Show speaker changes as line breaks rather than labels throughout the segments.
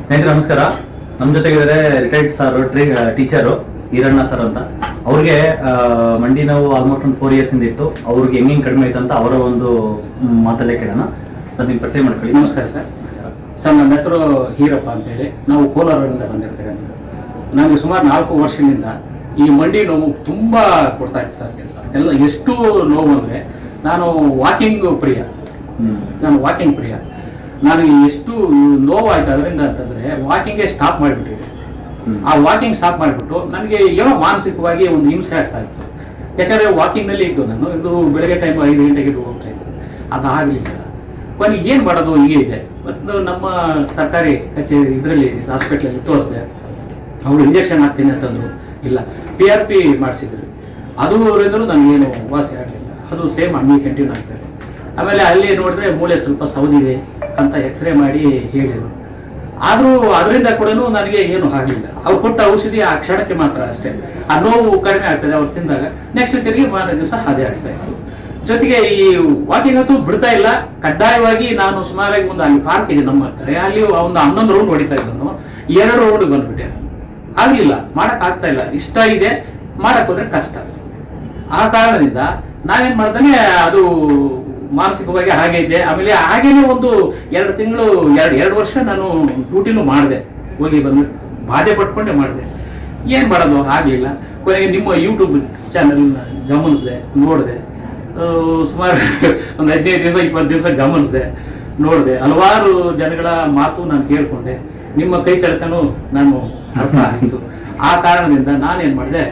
ಸ್ನೇಹಿತರೆ ನಮಸ್ಕಾರ. ನಮ್ಮ ಜೊತೆಗಿದ್ದಾರೆ retired sir teacher Eeranna sir ಅಂತ. ಅವ್ರಿಗೆ ಮಂಡಿ ನೋವು ಆಲ್ಮೋಸ್ಟ್ ಒಂದು 4 years ಇಂದ ಇತ್ತು. ಅವ್ರಿಗೆ ಹೆಂಗೆ ಕಡಿಮೆ ಆಯ್ತು ಅಂತ ಅವರ ಒಂದು ಮಾತಲ್ಲೇ ಕೇಳೋಣ. ಸರ್ ನೀವು ಪರಿಚಯ ಮಾಡ್ಕೊಳ್ಳಿ.
ನಮಸ್ಕಾರ ಸರ್. ಸರ್ ನನ್ನ ಹೆಸರು ಹೀರಪ್ಪ ಅಂತೇಳಿ, ನಾವು ಕೋಲಾರದಿಂದ ಬಂದಿರ್ತೇವೆ. ನನಗೆ ಸುಮಾರು 4 ವರ್ಷದಿಂದ ಈ ಮಂಡಿ ನೋವು ತುಂಬ ಕೊಡ್ತಾ ಇತ್ತು ಸರ್. ಕೆಲಸ ಎಲ್ಲ ಎಷ್ಟು ನೋವು ಅಂದರೆ ನಾನು ವಾಕಿಂಗ್ ಪ್ರಿಯ. ನನಗೆ ಎಷ್ಟು ನೋವಾಯ್ತು ಅದರಿಂದ ಅಂತಂದರೆ ವಾಕಿಂಗೇ ಸ್ಟಾಪ್ ಮಾಡಿಬಿಟ್ಟಿದೆ. ಆ ವಾಕಿಂಗ್ ಸ್ಟಾಪ್ ಮಾಡಿಬಿಟ್ಟು ನನಗೆ ಏನೋ ಮಾನಸಿಕವಾಗಿ ಒಂದು ಹಿಂಸೆ ಆಗ್ತಾ ಇತ್ತು. ಯಾಕಂದರೆ ವಾಕಿಂಗ್ನಲ್ಲಿ ಇದ್ದು ನಾನು ಇದು ಬೆಳಗ್ಗೆ ಟೈಮ್ 5 ಗಂಟೆಗೆ ಹೋಗ್ತಾ ಇದ್ದೆ. ಅದಾಗಲಿಲ್ಲ. ಕೊನೆಗೆ ಏನು ಮಾಡೋದು ಹೀಗೆ ಇದೆ. ಮತ್ತು ನಮ್ಮ ಸರ್ಕಾರಿ ಕಚೇರಿ ಇದರಲ್ಲಿ ಹಾಸ್ಪಿಟ್ಲಲ್ಲಿ ತೋರಿಸಿದೆ. ಅವರು ಇಂಜೆಕ್ಷನ್ ಹಾಕ್ತೀನಿ ಅಂತಂದರು. ಇಲ್ಲ, PRP ಮಾಡಿಸಿದ್ರು. ಅದೂರಿಂದಲೂ ನನಗೇನು ವಾಸಿ ಆಗಲಿಲ್ಲ. ಅದು ಸೇಮ್ ಹಂಗೆ ಕಂಟಿನ್ಯೂ ಆಗ್ತಾಯಿದೆ. ಆಮೇಲೆ ಅಲ್ಲಿ ನೋಡಿದ್ರೆ ಮೂಳೆ ಸ್ವಲ್ಪ ಸೌದಿದೆ ಅಂತ ಎಕ್ಸ್ರೇ ಮಾಡಿ ಹೇಳಿದರು. ಆದರೂ ಅದರಿಂದ ಕೂಡ ನನಗೆ ಏನು ಆಗಲಿಲ್ಲ. ಅವ್ರು ಕೊಟ್ಟ ಔಷಧಿ ಆ ಕ್ಷಣಕ್ಕೆ ಮಾತ್ರ ಅಷ್ಟೇ. ಆ ನೋವು ಕಡಿಮೆ ಆಗ್ತದೆ ಅವ್ರು ತಿಂದಾಗ. ನೆಕ್ಸ್ಟ್ ತಿರುಗಿ ಮಾರನೇ ದಿವಸ ಅದೇ ಆಗ್ತಾ ಇತ್ತು. ಜೊತೆಗೆ ಈ ವಾಕಿಂಗ್ ಅಂತೂ ಬಿಡ್ತಾ ಇಲ್ಲ. ಕಡ್ಡಾಯವಾಗಿ ನಾನು ಸುಮಾರಾಗಿ ಒಂದು ಅಲ್ಲಿ ಪಾರ್ಕ್ ಇದೆ ನಮ್ಮ ಹತ್ರ, ಅಲ್ಲಿ ಒಂದು 11 ರೌಂಡ್ ಹೊಡಿತಾ ಇದ್ದನು. 2 ರೌಂಡ್ ಬಂದ್ಬಿಟ್ಟೆ. ಆಗಲಿಲ್ಲ, ಮಾಡೋಕ್ಕಾಗ್ತಾ ಇಲ್ಲ. ಇಷ್ಟ ಇದೆ, ಮಾಡಕ್ಕೆ ಹೋದ್ರೆ ಕಷ್ಟ. ಆ ಕಾರಣದಿಂದ ನಾನೇನು ಮಾಡ್ತಾನೆ, ಅದು ಮಾನಸಿಕವಾಗಿ ಹಾಗೆ ಇದ್ದೆ. ಆಮೇಲೆ ಹಾಗೇನೆ ಒಂದು 2 ತಿಂಗಳು 2 ವರ್ಷ ನಾನು ಡ್ಯೂಟಿನೂ ಮಾಡಿದೆ. ಹೋಗಿ ಬಂದು ಬಾಧೆ ಪಟ್ಕೊಂಡೆ ಮಾಡಿದೆ. ಏನು ಮಾಡೋದು ಆಗಲಿಲ್ಲ. ಕೊನೆಗೆ ನಿಮ್ಮ ಯೂಟ್ಯೂಬ್ ಚಾನಲ್ ಗಮನಿಸಿದೆ, ನೋಡಿದೆ. ಸುಮಾರು ಒಂದು 15 ದಿವಸ 20 ದಿವಸ ಗಮನಿಸಿದೆ, ನೋಡಿದೆ. ಹಲವಾರು ಜನಗಳ ಮಾತು ನಾನು ಕೇಳಿಕೊಂಡೆ. ನಿಮ್ಮ ಕೈ ಚಳಕನೂ ನಾನು ಅರ್ಥ ಆಯಿತು. ಆ ಕಾರಣದಿಂದ ನಾನೇನು ಮಾಡಿದೆ,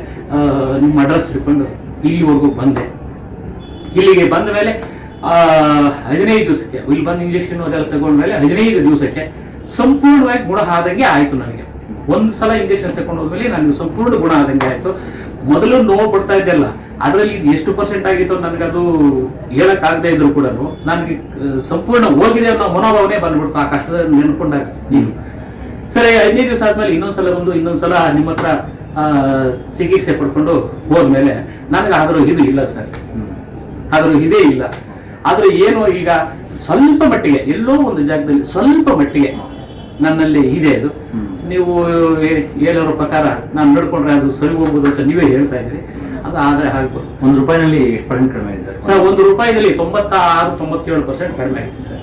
ನಿಮ್ಮ ಅಡ್ರೆಸ್ ಹಿಡ್ಕೊಂಡು ಇಲ್ಲಿವರೆಗೂ ಬಂದೆ. ಇಲ್ಲಿಗೆ ಬಂದ ಮೇಲೆ 15 ದಿವಸಕ್ಕೆ ಇಲ್ಲಿ ಬಂದು ಇಂಜೆಕ್ಷನ್ ಅದೆಲ್ಲ ತಗೊಂಡ್ಮೇಲೆ 15 ದಿವಸಕ್ಕೆ ಸಂಪೂರ್ಣವಾಗಿ ಗುಣ ಆದಂಗೆ ಆಯಿತು. ನನಗೆ ಒಂದು ಸಲ ಇಂಜೆಕ್ಷನ್ ತಗೊಂಡು ಹೋದ್ಮೇಲೆ ನನಗೆ ಸಂಪೂರ್ಣ ಗುಣ ಆದಂಗೆ ಆಯಿತು. ಮೊದಲು ನೋವು ಪಡ್ತಾ ಇದ್ದೆಲ್ಲ, ಅದರಲ್ಲಿ ಇದು ಎಷ್ಟು % ಆಗಿತ್ತು ನನಗದು ಹೇಳಕ್ಕಾಗದೇ ಇದ್ರು ಕೂಡ ನನಗೆ ಸಂಪೂರ್ಣ ಹೋಗಿದೆ ಅನ್ನೋ ಮನೋಭಾವನೆ ಬಂದ್ಬಿಡ್ತು. ಆ ಕಷ್ಟದ ನೆನ್ಕೊಂಡಾಗ ನೀನು ಸರಿ 15 ದಿವಸ ಆದ್ಮೇಲೆ ಇನ್ನೊಂದ್ಸಲ ನಿಮ್ಮ ಹತ್ರ ಚಿಕಿತ್ಸೆ ಪಡ್ಕೊಂಡು ಹೋದ್ಮೇಲೆ ನನಗೆ ಆದರೂ ಇದು ಇಲ್ಲ ಸರ್, ಆದರೂ ಇದೇ ಇಲ್ಲ. ಆದರೂ ಏನು ಈಗ ಸ್ವಲ್ಪ ಮಟ್ಟಿಗೆ ಎಲ್ಲೋ ಒಂದು ಜಾಗದಲ್ಲಿ ಸ್ವಲ್ಪ ಮಟ್ಟಿಗೆ ನನ್ನಲ್ಲಿ ಇದೆ. ಅದು ನೀವು ಹೇಳೋರ ಪ್ರಕಾರ ನಾನು ನಡ್ಕೊಂಡ್ರೆ ಅದು ಸರಿ ಹೋಗ್ಬೋದು ಅಂತ ನೀವೇ ಹೇಳ್ತಾ ಇದ್ರಿ. ಅದು ಆದರೆ ಆಗ್ಬೋದು.
₹1 ಎಷ್ಟು % ಕಡಿಮೆ ಇದೆ
ಸರ್? ₹1 96-97% ಕಡಿಮೆ ಆಗಿದೆ ಸರ್.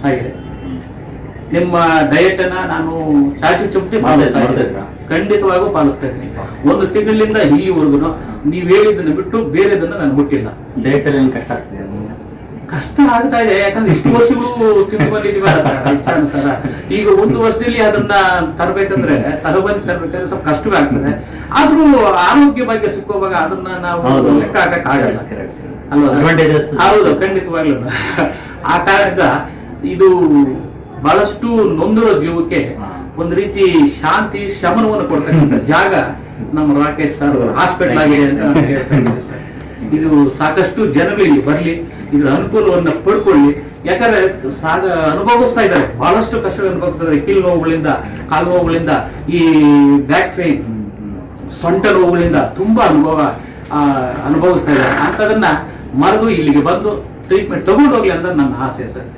ಹಾಗಿದೆ. ನಿಮ್ಮ ಡಯಟ್ ಅನ್ನ ನಾನು ಚಾಚು ಚುಮ್ಟಿ ಪಾಲಿಸ್ತಾ ಇದ್ದೀನಿ, ಖಂಡಿತವಾಗೂ ಪಾಲಿಸ್ತಾ ಇದ್ದೀನಿ. 1 ತಿಂಗಳಿಂದ ಇಲ್ಲಿವರೆಗೂ ನೀವು ಹೇಳಿದ್ದನ್ನು ಬಿಟ್ಟು ಬೇರೆದನ್ನ ನಾನು ಮುಟ್ಟಿಲ್ಲ.
ಡಯಟ್ ಅಲ್ಲಿ ಕಷ್ಟ ಆಗ್ತಿದೆ?
ಕಷ್ಟ ಆಗ್ತಾ ಇದೆ. ಯಾಕಂದ್ರೆ ಇಷ್ಟು ವರ್ಷಗಳು ತಿಂದು ಬಂದಿದ್ದೀವಲ್ಲ ಸರ್. ಈಗ 1 ವರ್ಷದಲ್ಲಿ ಅದನ್ನ ತರಬೇಕಂದ್ರೆ ತರಬೇಕಾದ್ರೆ ಸ್ವಲ್ಪ ಕಷ್ಟವೇ ಆಗ್ತದೆ. ಆದ್ರೂ ಆರೋಗ್ಯ ಬಗ್ಗೆ ಸಿಕ್ಕುವಾಗ ಅದನ್ನ ನಾವು ಲೆಕ್ಕ ಹಾಕಕ್ ಆಗಲ್ಲ ಅಲ್ವಾ? ಹೌದು, ಖಂಡಿತವಾಗ್ಲೂ. ಆ ಕಾರಣದಿಂದ ಇದು ಬಹಳಷ್ಟು ನೊಂದಿರೋ ಜೀವಕ್ಕೆ ಒಂದು ರೀತಿ ಶಾಂತಿ ಶಮನವನ್ನು ಕೊಡ್ತಕ್ಕಂಥ ಜಾಗ ನಮ್ಮ ರಾಕೇಶ್ ಸರ್ ಹಾಸ್ಪಿಟಲ್ ಆಗಿದೆ ಅಂತ ನಾನು ಹೇಳ್ತಾ ಇದ್ದೀನಿ ಸರ್. ಇದು ಸಾಕಷ್ಟು ಜನಗಳು ಇಲ್ಲಿ ಬರಲಿ, ಇದ್ರ ಅನುಕೂಲವನ್ನು ಪಡ್ಕೊಳ್ಳಿ. ಯಾಕಂದ್ರೆ ಅನುಭವಿಸ್ತಾ ಇದ್ದಾರೆ, ಬಹಳಷ್ಟು ಕಷ್ಟ ಅನುಭವಿಸ್ತಾ ಇದ್ದಾರೆ. ಕೀಲು ನೋವುಗಳಿಂದ, ಕಾಲು ನೋವುಗಳಿಂದ, ಈ ಬ್ಯಾಕ್ ಪೇನ್, ಸೊಂಟ ನೋವುಗಳಿಂದ ತುಂಬಾ ಅನುಭವಿಸ್ತಾ ಇದ್ದಾರೆ. ಅಂತದನ್ನ ಮರೆದು ಇಲ್ಲಿಗೆ ಬಂದು ಟ್ರೀಟ್ಮೆಂಟ್ ತಗೊಂಡು ಹೋಗ್ಲಿ ಅಂತ ನನ್ನ ಆಸೆ ಸರ್.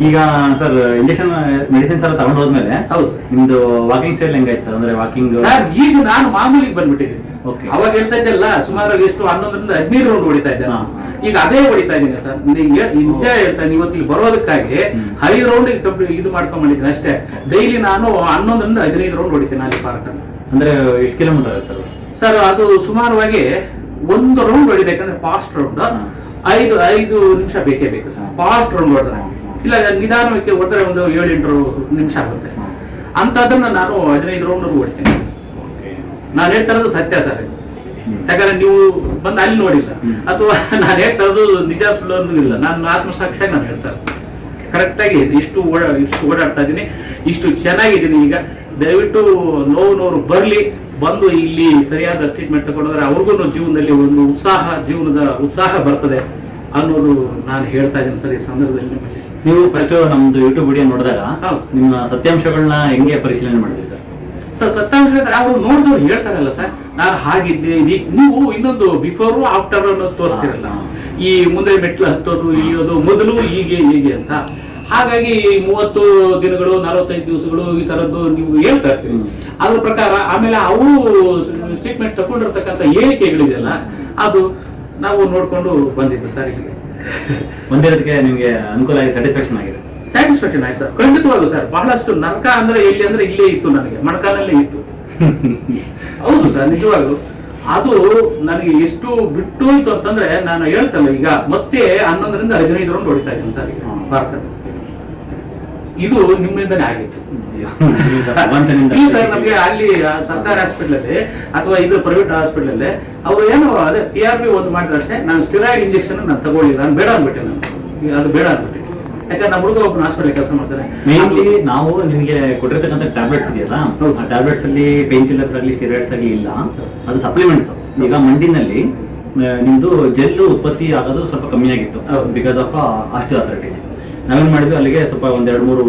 ಈಗ ಸರ್ ಇಂಜೆಕ್ಷನ್ ಮೆಡಿಸಿನ್ಸ್ ಎಲ್ಲ ತಗೊಂಡು ಹೋದ್ಮೇಲೆ
ಹೌದು ಸರ್,
ನಿಮ್ದು ವಾಕಿಂಗ್ ಸ್ಟೈಲ್ ಹೆಂಗಾಯ್ತು ಸರ್? ಅಂದ್ರೆ ವಾಕಿಂಗ್
ಸರ್ ಈಗ ನಾನು ಮಾಮೂಲಿಗೆ ಬಂದ್ಬಿಟ್ಟಿದ್ದೀನಿ. ಅವಾಗ ಹೇಳ್ತಾ ಇದ್ದೆಲ್ಲ ಸುಮಾರು ಎಷ್ಟು 11-15 ರೌಂಡ್ ಹೊಡಿತಾ ಇದ್ದೆ. ಈಗ ಅದೇ ಹೊಡಿತಾ ಇದ್ದೀನಿ ಸರ್. ನಿಜ ಹೇಳ್ತಾ ಇದ್ದೀನಿ, ಇವತ್ತು ಇಲ್ಲಿ ಬರೋದಕ್ಕಾಗಿ 5 ರೌಂಡ್ ಇದು ಮಾಡ್ಕೊಂಡ್ಬಂದಿದ್ದೀನಿ ಅಷ್ಟೇ. ಡೈಲಿ ನಾನು 11-15 ರೌಂಡ್ ಹೊಡಿತೀನಿ ಅಲ್ಲಿ ಪಾರ್ಕ್.
ಅಂದ್ರೆ ಎಷ್ಟು ಕಿಲೋಮೀಟರ್ ಆಗುತ್ತೆ ಸರ್?
ಸರ್ ಅದು ಸುಮಾರವಾಗಿ 1 ರೌಂಡ್ ಹೊಡಿಬೇಕಂದ್ರೆ ಫಾಸ್ಟ್ ರೌಂಡ್ 5 ನಿಮಿಷ ಬೇಕೇ ಬೇಕು ಸರ್. ಫಾಸ್ಟ್ ರೌಂಡ್ ಹೊಡೆದ್ರೆ, ಇಲ್ಲ ನಿಧಾನಕ್ಕೆ ಹೊಡೆದ್ರೆ ಒಂದು 7-8 ನಿಮಿಷ ಆಗುತ್ತೆ. ಅಂತದನ್ನ ನಾನು 15 ರೌಂಡ್ ಹೊಡಿತೀನಿ. ನಾನು ಹೇಳ್ತಾ ಇರೋದು ಸತ್ಯ ಸರ್. ಯಾಕಂದ್ರೆ ನೀವು ಬಂದು ಅಲ್ಲಿ ನೋಡಿಲ್ಲ, ಅಥವಾ ನಾನು ಹೇಳ್ತಾ ಇರೋದು ನಿಜ ಸುಳ್ಳು ಅನ್ನೋದಿಲ್ಲ. ನಾನು ಆತ್ಮಸಾಕ್ಷಿಯಾಗಿ ನಾನು ಹೇಳ್ತಾ ಇರೋದು ಕರೆಕ್ಟಾಗಿ ಇಷ್ಟು ಓಡಾಡ್ತಾ ಇದ್ದೀನಿ, ಇಷ್ಟು ಚೆನ್ನಾಗಿದ್ದೀನಿ. ಈಗ ದಯವಿಟ್ಟು ನೋವು ಬರಲಿ, ಬಂದು ಇಲ್ಲಿ ಸರಿಯಾದ ಟ್ರೀಟ್ಮೆಂಟ್ ತಗೊಂಡ್ರೆ ಅವ್ರಿಗೂ ಜೀವನದಲ್ಲಿ ಒಂದು ಜೀವನದ ಉತ್ಸಾಹ ಬರ್ತದೆ ಅನ್ನೋದು ನಾನು ಹೇಳ್ತಾ ಇದ್ದೀನಿ ಸರ್. ಈ ಸಂದರ್ಭದಲ್ಲಿ
ನೀವು ಫಸ್ಟ್ ನಮ್ದು ಯೂಟ್ಯೂಬ್ ವಿಡಿಯೋ ನೋಡಿದಾಗ ನಿಮ್ಮ ಸತ್ಯಾಂಶಗಳನ್ನ ಹೆಂಗೆ ಪರಿಶೀಲನೆ ಮಾಡಿದ್ರಿ
ಸರ್? ಸತ್ಯಾಂಶ ಅವ್ರು ನೋಡಿದವ್ರು ಹೇಳ್ತಾರಲ್ಲ ಸರ್, ನಾನು ಹಾಗಿದ್ದೆ. ನೀವು ಇನ್ನೊಂದು ಬಿಫೋರ್ ಆಫ್ಟರ್ ಅನ್ನೋದು ತೋರಿಸ್ತಿರಲ್ಲ, ಈ ಮುಂದೆ ಮೆಟ್ಲು ಹತ್ತೋದು ಇಳಿಯೋದು, ಮೊದಲು ಹೀಗೆ ಅಂತ. ಹಾಗಾಗಿ 30 ದಿನಗಳು 45 ದಿವಸಗಳು ಈ ತರದ್ದು ನೀವು ಹೇಳ್ತಾ ಇರ್ತೀವಿ. ಅದ್ರ ಪ್ರಕಾರ ಆಮೇಲೆ ಅವರು ಟ್ರೀಟ್ಮೆಂಟ್ ತಗೊಂಡಿರ್ತಕ್ಕಂಥ ಹೇಳಿಕೆಗಳಿದೆಯಲ್ಲ ಅದು ನಾವು ನೋಡ್ಕೊಂಡು ಬಂದಿದ್ದು ಸರ್. ಇಲ್ಲಿ
ಬಂದಿರೋದಕ್ಕೆ ನಿಮ್ಗೆ ಅನುಕೂಲ ಆಗಿ ಸ್ಯಾಟಿಸ್ಫ್ಯಾಕ್ಷನ್ ಆಗಿದೆ?
ಸ್ಯಾಟಿಸ್ಫ್ಯಾಕ್ಷನ್ ಆಯ್ತು ಸರ್, ಖಂಡಿತವಾಗೂ ಸರ್. ಬಹಳಷ್ಟು ನರಕ ಅಂದ್ರೆ ಎಲ್ಲಿ ಅಂದ್ರೆ ಇಲ್ಲೇ ಇತ್ತು, ನನಗೆ ಮೊಣಕಾಲಲ್ಲೇ ಇತ್ತು. ಹೌದು ಸರ್, ನಿಜವಾಗ್ಲು ಅದು ನನಗೆ ಎಷ್ಟು ಬಿಟ್ಟು ಹೋಯ್ತು ಅಂತಂದ್ರೆ, ನಾನು ಹೇಳ್ತಲ್ಲ ಈಗ ಮತ್ತೆ 11ರಿಂದ 15 ರೌಂಡ್ ಹೊಡಿತಾ ಇದ್ದೀನಿ ಸರ್ ಈಗ ಭಾರತದಲ್ಲಿ. ಇದು ನಿಮ್ಮಿಂದನೇ ಆಗಿತ್ತು. ಈ ಸರ್ ನಮ್ಗೆ ಅಲ್ಲಿ ಸರ್ಕಾರಿ ಹಾಸ್ಪಿಟಲ್ ಅಲ್ಲಿ ಅಥವಾ ಇದು ಪ್ರೈವೇಟ್ ಹಾಸ್ಪಿಟಲ್ ಅಲ್ಲಿ ಅವರು ಏನೋ ಅದೇ PRP ಒಂದು ಮಾಡಿದ್ರೆ ಅಷ್ಟೇ, ನಾನು ಸ್ಟಿರಾಯ್ಡ್ ಇಂಜೆಕ್ಷನ್ ನಾನು ತಗೊಳ್ಳಿಲ್ಲ, ನಾನು ಬೇಡ ಅಂದ್ಬಿಟ್ಟೆ. ನಾನು ಅದು ಬೇಡ ಅಂದ್ಬಿಟ್ಟೆ. ಯಾಕಂದ್ರೆ ನಮ್ಮ ಹುಡುಗ ಒಬ್ಬನ ಹಾಸ್ಪಿಟಲ್ ಕೆಲಸ ಮಾಡ್ತಾರೆ.
ಮೇನ್ಲಿ ನಾವು ನಿಮಗೆ ಕೊಟ್ಟಿರ್ತಕ್ಕಂಥ ಟ್ಯಾಬ್ಲೆಟ್ಸ್ ಇದೆಯಲ್ಲ, ಆ ಟ್ಯಾಬ್ಲೆಟ್ಸ್ ಅಲ್ಲಿ ಪೇನ್ ಕಿಲ್ಲರ್ಸ್ ಆಗಲಿ ಸ್ಟಿರಾಯ್ಡ್ಸ್ ಆಗಲಿ ಇಲ್ಲ, ಅದು ಸಪ್ಲಿಮೆಂಟ್ಸ್. ಈಗ ಮಂಡಿನಲ್ಲಿ ನಿಮ್ದು ಜೆಲ್ ಉತ್ಪತ್ತಿ ಆಗೋದು ಸ್ವಲ್ಪ ಕಮ್ಮಿ ಆಗಿತ್ತು ಬಿಕಾಸ್ ಆಫ್ ಆಸ್ಟಿಯೋಆರ್ಥರೈಟಿಸ್. ನಾವೇನ್ ಮಾಡಿದ್ವಿ, ಅಲ್ಲಿಗೆ ಸ್ವಲ್ಪ 2-3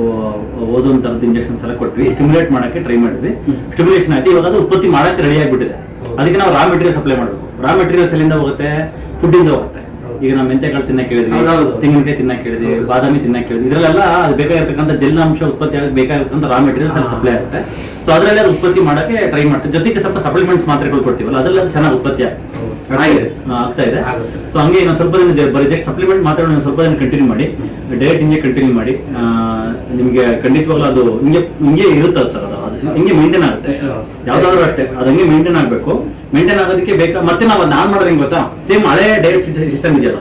ಓಝೋನ್ ತರದ ಇಂಜೆಕ್ಷನ್ಸ್ ಎಲ್ಲ ಕೊಟ್ವಿ, ಸ್ಟಿಮ್ಯುಲೇಟ್ ಮಾಡಕ್ಕೆ ಟ್ರೈ ಮಾಡಿದ್ವಿ. ಸ್ಟಿಮ್ಯುಲೇಷನ್ ಆಯ್ತು, ಇವಾಗ ಅದು ಉತ್ಪತ್ತಿ ಮಾಡಕ್ಕೆ ರೆಡಿ ಆಗಿಬಿಟ್ಟಿದೆ. ಅದಕ್ಕೆ ನಾವು ರಾ ಮೆಟೀರಿಯಲ್ ಸಪ್ಲೈ ಮಾಡಬೇಕು. ರಾ ಮೆಟೀರಿಯಲ್ಸ್ ಎಲ್ಲಿಂದ ಹೋಗುತ್ತೆ? ಫುಡ್ ಇಂದ ಹೋಗುತ್ತೆ. ಈಗ ನಾವು ಮೆಂತೆಕಾಳು ತಿನ್ನಕ್ಕೆ ಕೇಳಿದ್ವಿ, ತೆಂಗಿನಕಾಯಿ ತಿನ್ನಕ್ಕೆ ಕೇಳಿದ್ವಿ, ಬಾದಾಮಿ ತಿನ್ನಕ್ಕೆ ಕೇಳಿದ್ವಿ. ಇದರಲ್ಲೆಲ್ಲ ಅದು ಬೇಕಾಗಿರ್ತಕ್ಕಂಥ ಜೆಲ್ ಅಂಶ ಉತ್ಪತ್ತಿ ಆಗಕ್ಕೆ ಬೇಕಾಗಿರ್ತಕ್ಕಂಥ ರಾ ಮೆಟೀರಿಯಲ್ಸ್ ಅಲ್ಲಿ ಸಪ್ಲೈ ಆಗುತ್ತೆ. ಸೊ ಅದರಲ್ಲಿ ಅದು ಉತ್ಪತ್ತಿ ಮಾಡಕ್ಕೆ ಟ್ರೈ ಮಾಡ್ತೀವಿ. ಜೊತೆಗೆ ಸ್ವಲ್ಪ ಸಪ್ಲಿಮೆಂಟ್ಸ್ ಮಾತ್ರೆಗಳು ಕೊಡ್ತೀವಲ್ಲ, ಅದರಲ್ಲಿ ಅದು ಚೆನ್ನಾಗಿ ಉತ್ಪತ್ತಿ ಆಗ್ತಾ ಇದೆ. ಸೊ ಹಂಗೆ ಇನ್ನೊಂದು ಸ್ವಲ್ಪ ದಿನ ಬರೀ ಜಸ್ಟ್ ಸಪ್ಲಿಮೆಂಟ್ ಮಾತ್ರ ಸ್ವಲ್ಪ ದಿನ ಕಂಟಿನ್ಯೂ ಮಾಡಿ, ಡಯಟ್ ಹಿಂಗೆ ಕಂಟಿನ್ಯೂ ಮಾಡಿ, ನಿಮ್ಗೆ ಖಂಡಿತವಾಗ್ಲೂ ಅದು ಹಿಂಗೆ ಇರುತ್ತದೆ ಸರ್. ಅದು ಹಿಂಗೆ ಮೇಂಟೈನ್ ಆಗುತ್ತೆ. ಯಾವ್ದಾದ್ರು ಅಷ್ಟೇ ಅದು ಹಂಗೆ ಮೇಂಟೈನ್ ಆಗ್ಬೇಕು. ಮೇಂಟೈನ್ ಆಗೋದಕ್ಕೆ ಬೇಕಾ ಮತ್ತೆ ನಾವು ನಾನ್ ಮಾಡೋದು ಹೆಂಗ್ ಗೊತ್ತಾ, ಸೇಮ್ ಹಳೆ ಡಯಟ್ ಸಿಸ್ಟಮ್ ಇದೆಯಲ್ಲ,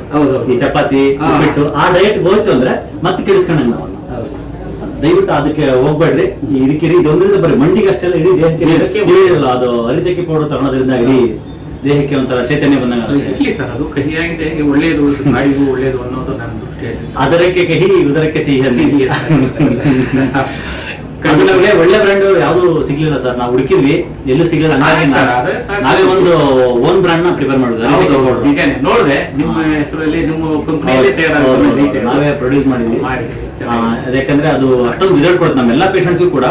ಈ ಚಪಾತಿ ಬಿಟ್ಟು ಆ ಡಯಟ್ ಹೋಯ್ತು ಅಂದ್ರೆ ಮತ್ತೆ ಕೆಡಿಸ್ಕೊಂಡಂಗ ನಾವು. ದಯವಿಟ್ಟು ಅದಕ್ಕೆ ಹೋಗ್ಬೇಡ್ರಿ. ಇದಕ್ಕೆ ಇದೊಂದ್ರಿಂದ ಬರೀ ಮಂಡಿಗೆ ಅಷ್ಟೆಲ್ಲ ಇಡೀ ದೇಹಕ್ಕೆ ಅದು ಅರಿತಕ್ಕೆ ಪೌಡರ್ ತಗೊಳೋದ್ರಿಂದ ಇಡೀ ದೇಹಕ್ಕೆ ಒಂಥರ ಚೈತನ್ಯ ಬಂದಾಗ
ಸರ್. ಅದು ಕಹಿಯಾಗಿದೆ, ಒಳ್ಳೇದು, ನಾಡಿಗೂ ಒಳ್ಳೇದು ಅನ್ನೋದು ನನ್ನ ದೃಷ್ಟಿಯಲ್ಲಿ.
ಅದರಕ್ಕೆ ಕಹಿ, ಉದರಕ್ಕೆ ಸಿಹಿ. ಅದು ನಮಗೆ ಒಳ್ಳೆ ಬ್ರ್ಯಾಂಡ್ ಯಾವ್ದು ಸಿಗ್ಲಿಲ್ಲ ಸರ್. ನಾವು ಹುಡುಕಿದ್ವಿ, ಎಲ್ಲೂ ಸಿಗ್ಲಿಲ್ಲ. ನಾವೇ ಒಂದು ಓನ್ ಬ್ರ್ಯಾಂಡ್ ನ ಪ್ರಿಪೇರ್ ಮಾಡಿದ್ವಿ.
ನೋಡಿದೆ ನಿಮ್ಮ ಹೆಸರಲ್ಲಿ, ನಿಮ್ಮ ಕಂಪನಿಯಲ್ಲಿ ತಯಾರಾಗ
ನಾವೇ ಪ್ರೊಡ್ಯೂಸ್ ಮಾಡಿದ್ವಿ. ಯಾಕಂದ್ರೆ ಅದು ಅಷ್ಟೊಂದು ರಿಸಲ್ಟ್ ಕೊಡುತ್ತೆ ನಮ್ಮೆಲ್ಲಾ ಪೇಷಂಟ್ಗೂ ಕೂಡ.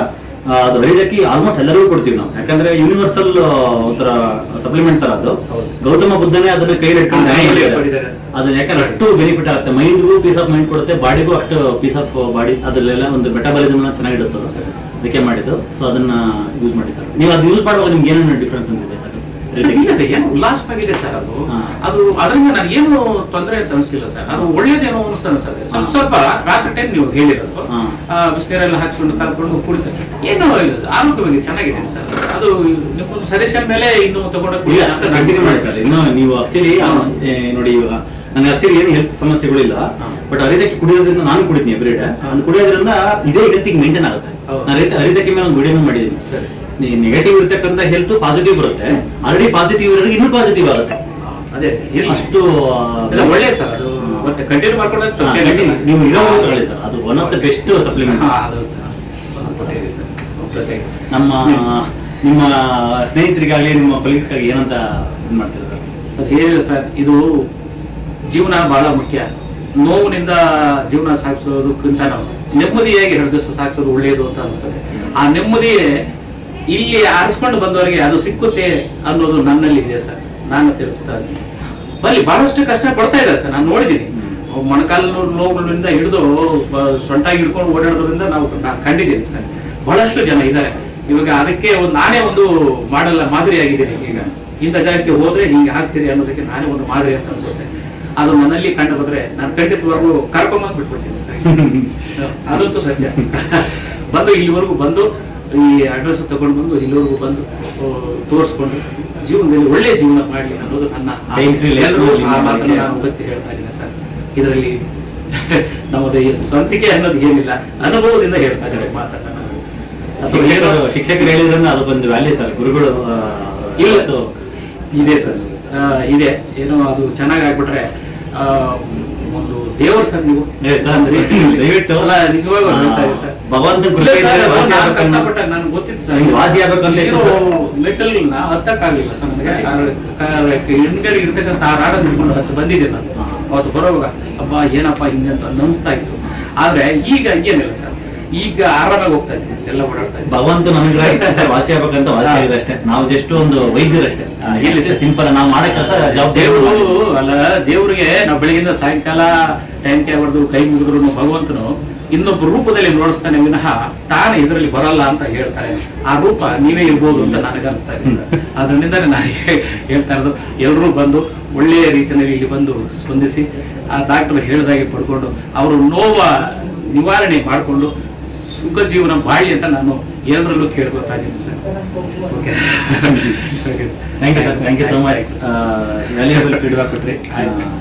ಅದು ಹರಿದಕ್ಕೆ ಆಲ್ಮೋಸ್ಟ್ ಎಲ್ಲರಿಗೂ ಕೊಡ್ತೀವಿ ನಾವು. ಯಾಕಂದ್ರೆ ಯೂನಿವರ್ಸಲ್ ಒಂಥರ ಸಪ್ಲಿಮೆಂಟ್ ತರ ಅದು. ಗೌತಮ ಬುದ್ಧನೇ ಅದನ್ನ ಕೈಯಲ್ಲಿ ಇಟ್ಕೊಂಡು ಅದನ್ನ ಯಾಕಂದ್ರೆ ಅಷ್ಟು ಬೆನಿಫಿಟ್ ಆಗುತ್ತೆ. ಮೈಂಡ್ಗೂ ಪೀಸ್ ಆಫ್ ಮೈಂಡ್ ಕೊಡುತ್ತೆ, ಬಾಡಿಗೂ ಅಷ್ಟು ಪೀಸ್ ಆಫ್ ಬಾಡಿ. ಅದರಲ್ಲೆಲ್ಲ ಒಂದು ಮೆಟಾಬಲಿಸಮ್ ಚೆನ್ನಾಗಿಡುತ್ತೆ, ಅದಕ್ಕೆ ಮಾಡಿದ್ದು. ಸೊ ಅದನ್ನ ಯೂಸ್ ಮಾಡಿ ಸರ್. ನೀವು ಅದು ಯೂಸ್ ಮಾಡುವಾಗ ನಿಮ್ಗೆ ಏನೇನು ಡಿಫ್ರೆನ್ಸ್ ಅನ್ಸಿದೆ ಸರ್?
ಏನು ಉಲ್ಲಾಸವಾಗಿದೆ ಸರ್. ಅದು ಅದರಿಂದ ನನಗೆ ಏನು ತೊಂದರೆ ಅಂತ ಅನಿಸ್ತಿಲ್ಲ ಸರ್. ಅದು ಒಳ್ಳೇದೇನೋ ಅನಿಸ್ತಾನೆ ಸರ್. ಸ್ವಲ್ಪ ರಾತ್ರಿ ಟೈಮ್ ನೀವು ಹೇಳಿರೋದು ಬಿಸಿನೀರೆಲ್ಲ ಹಾಕ್ಸ್ಕೊಂಡು ಕಲ್ಕೊಂಡು ಕುಡಿತಾರೆ, ಏನೋ ಆರೋಗ್ಯವಾಗಿ ಚೆನ್ನಾಗಿದೆ ಸರ್. ಅದು ನಿಮ್ಮ ಸಜೆಷನ್ ಮೇಲೆ ಇನ್ನು ತಗೊಂಡು
ಕಂಟಿನ್ಯೂ ಮಾಡ್ತಾರೆ. ಇನ್ನು ನೀವು ಆಕ್ಚುಲಿ ನೋಡಿ, ಇವಾಗ ನನಗೆ ಆಕ್ಚುಲಿ ಏನು ಹೆಲ್ತ್ ಸಮಸ್ಯೆಗಳಿಲ್ಲ, ಬಟ್ ಅರಿದಕ್ಕೆ ಕುಡಿಯೋದ್ರಿಂದ ನಾನು ಕುಡಿತೀನಿ ಎವ್ರಿ ಡೇ. ಅದು ಕುಡಿಯೋದ್ರಿಂದ ಇದೇ ಹೆಲ್ತಿಗೆ ಮೇಂಟೈನ್ ಆಗುತ್ತೆ. ನಾನು ಅರಿದಕ್ಕೆ ಮೇಲೆ ಒಂದು ವಿಡಿಯೋನು ಮಾಡಿದ್ದೀನಿ. ನೆಗೆಟಿವ್ ಇರ್ತಕ್ಕಂಥ ಹೆಲ್ತ್ ಪಾಸಿಟಿವ್ ಬರುತ್ತೆ, ಆಲ್ರೆಡಿ ಪಾಸಿಟಿವ್ ಇರೋರಿಗೆ ಇನ್ನೂ ಪಾಸಿಟಿವ್ ಆಗುತ್ತೆ.
ಅದೇ ಅಷ್ಟು ಒಳ್ಳೆ ಸರ್. ಅದು ಮತ್ತೆ ಕಂಟಿನ್ಯೂ ಮಾಡ್ಕೊಂಡು
ನೀವು ಇರೋ ತಗೊಳ್ಳಿ ಸರ್. ಅದು one of the best supplement. ನಿಮ್ಮ ಸ್ನೇಹಿತರಿಗಾಗಲಿ ನಿಮ್ಮ ಕೊಲೀಗ್ಸ್ಗಾಗಿ ಏನಂತ ಇದು ಮಾಡ್ತಿದ್ದಾರೆ
ಸರ್? ಹೇಳಿಲ್ಲ ಸರ್, ಇದು ಜೀವನ ಬಹಳ ಮುಖ್ಯ. ನೋವಿನಿಂದ ಜೀವನ ಸಾಗಿಸೋದಕ್ಕಿಂತ ನಾವು ನೆಮ್ಮದಿಯಾಗಿ 2 ದಿವಸ ಸಾಗಿಸೋದು ಒಳ್ಳೆಯದು ಅಂತ ಅನಿಸ್ತದೆ. ಆ ನೆಮ್ಮದಿಯೇ ಇಲ್ಲಿ ಆರಿಸ್ಕೊಂಡು ಬಂದವರಿಗೆ ಅದು ಸಿಕ್ಕುತ್ತೆ ಅನ್ನೋದು ನನ್ನಲ್ಲಿ ಇದೆ ಸರ್. ನಾನು ತಿಳಿಸ್ತಾ ಇದ್ದೀನಿ. ಅಲ್ಲಿ ಬಹಳಷ್ಟು ಕಷ್ಟ ಪಡ್ತಾ ಇದ್ದಾರೆ ಸರ್, ನಾನು ನೋಡಿದ್ದೀನಿ. ಮೊಣಕಾಲು ನೋವುಗಳಿಂದ ಹಿಡಿದು ಸೊಂಟಾಗಿ ಹಿಡ್ಕೊಂಡು ಓಡಾಡೋದ್ರಿಂದ ನಾನು ಕಂಡಿದ್ದೀನಿ ಸರ್. ಬಹಳಷ್ಟು ಜನ ಇದ್ದಾರೆ. ಇವಾಗ ಅದಕ್ಕೆ ನಾನೇ ಒಂದು ಮಾದರಿಯಾಗಿದ್ದೀನಿ. ಈಗ ಇಂಥ ಜಾಗಕ್ಕೆ ಹೋದ್ರೆ ಹಿಂಗೆ ಹಾಕ್ತೀರಿ ಅನ್ನೋದಕ್ಕೆ ನಾನೇ ಒಂದು ಮಾದರಿ ಅಂತ ಅನ್ಸುತ್ತೆ. ಅದು ನನ್ನಲ್ಲಿ ಕಂಡು ಬಂದ್ರೆ ನಾನು ಖಂಡಿತವರೆಗೂ ಕರ್ಕೊಂಬಂದು ಬಿಟ್ಬಿಡ್ತೀನಿ ಸರ್. ಅದಂತೂ ಸತ್ಯ. ಬಂದು ಇಲ್ಲಿವರೆಗೂ ಬಂದು ಈ ಅಡ್ರೆಸ್ ತಗೊಂಡು ಬಂದು ಇಲ್ಲಿವರೆಗೂ ಬಂದು ತೋರಿಸ್ಕೊಂಡು ಜೀವನದಲ್ಲಿ ಒಳ್ಳೆ ಜೀವನ ಮಾಡಲಿ ಅನ್ನೋದು ನನ್ನ ಮಾತನ್ನು ನಾನು ಒತ್ತಿ ಹೇಳ್ತಾ ಇದ್ದೀನಿ ಸರ್. ಇದರಲ್ಲಿ ನಮ್ಮದು ಸ್ವಂತಿಕೆ ಅನ್ನೋದು ಏನಿಲ್ಲ, ಅನುಭವದಿಂದ ಹೇಳ್ತಾ ಇದ್ದಾರೆ ಮಾತನ್ನ.
ಶಿಕ್ಷಕರು ಹೇಳಿದ್ರಿಂದ ಅದು ಬಂದು ವ್ಯಾಲ್ಯೂ ಸರ್. ಗುರುಗಳು
ಇದೆ ಸರ್, ಇದೆ. ಏನೋ ಅದು ಚೆನ್ನಾಗಿ ಆಗ್ಬಿಟ್ರೆ ಒಂದು ದೇವರು ಸರ್. ನೀವು
ದಯವಿಟ್ಟು
ಕಷ್ಟಪಟ್ಟ ನನ್ಗೆ ಗೊತ್ತಿತ್ತು ಸರ್. ಮೆಟಲ್ ಹತ್ತಕ್ಕಾಗ್ಲಿಲ್ಲ ಸರ್ ನನಗೆ. ಹಿಂದ್ಗಡೆ ಇರ್ತಕ್ಕಂಥ ಆ ರಾಡ ನಿಂತ್ಕೊಂಡು ಹಚ್ಚ ಬಂದಿದೆ ನಾನು ಅವತ್ತು ಬರೋವಾಗ. ಹಬ್ಬ ಏನಪ್ಪಾ ಹಿಂಗೆ ಅಂತ ಅನಿಸ್ತಾ ಇತ್ತು. ಆದ್ರೆ ಈಗ ಏನಿಲ್ಲ ಸರ್, ಈಗ ಆರಾಮಾಗಿ ಹೋಗ್ತಾ ಇದ್ದೀನಿ, ಎಲ್ಲ ಓಡಾಡ್ತಾ ಇದ್ದೀನಿ.
ಭಗವಂತ ನಮಗೆ ವಾಸಿ ಆಗ್ಬೇಕಂತ ವಾಸಿ ಆಗಿದೆ ಅಷ್ಟೇ. ನಾವು ಜಸ್ಟ್ ಒಂದು ವೈದ್ಯರಷ್ಟೇ. ಎಲ್ಲಿ ಸಿಂಪಲ್ ನಾವು ಮಾಡೋ ಕೆಲಸ
ದೇವರು ಅಲ್ಲ. ದೇವ್ರಿಗೆ ನಾವು ಬೆಳಗಿಂದ ಸಾಯಂಕಾಲ ಟೈಮ್ಗೆ ಆಗ್ಬಾರ್ದು, ಕೈ ಮುಗಿದ್ರು ಭಗವಂತನು ಇನ್ನೊಬ್ಬ ರೂಪದಲ್ಲಿ ನೋಡಿಸ್ತಾನೆ ವಿನಃ ತಾನೇ ಇದರಲ್ಲಿ ಬರಲ್ಲ ಅಂತ ಹೇಳ್ತಾರೆ. ಆ ರೂಪ ನೀವೇ ಇರ್ಬೋದು ಅಂತ ನನಗೆ ಅನಿಸ್ತಾ ಇದೆ ಸರ್. ಅದರಿಂದನೇ ನಾನು ಹೇಳ್ತಾ ಇರೋದು, ಎಲ್ಲರೂ ಬಂದು ಒಳ್ಳೆಯ ರೀತಿಯಲ್ಲಿ ಇಲ್ಲಿ ಬಂದು ಸ್ಪಂದಿಸಿ ಆ ಡಾಕ್ಟರ್ ಹೇಳಿದಾಗೆ ಪಡ್ಕೊಂಡು ಅವರು ನೋವ ನಿವಾರಣೆ ಮಾಡಿಕೊಂಡು ಸುಖ ಜೀವನ ಬಾಳಿ ಅಂತ ನಾನು ಎಲ್ಲರಲ್ಲೂ ಕೇಳ್ಕೊತಾ ಇದ್ದೀನಿ sir. Okay,
thank you sir, thank you so much. Valuable feedback ಕೊಟ್ರಿ.
ಆಯ್ತು ಸರ್.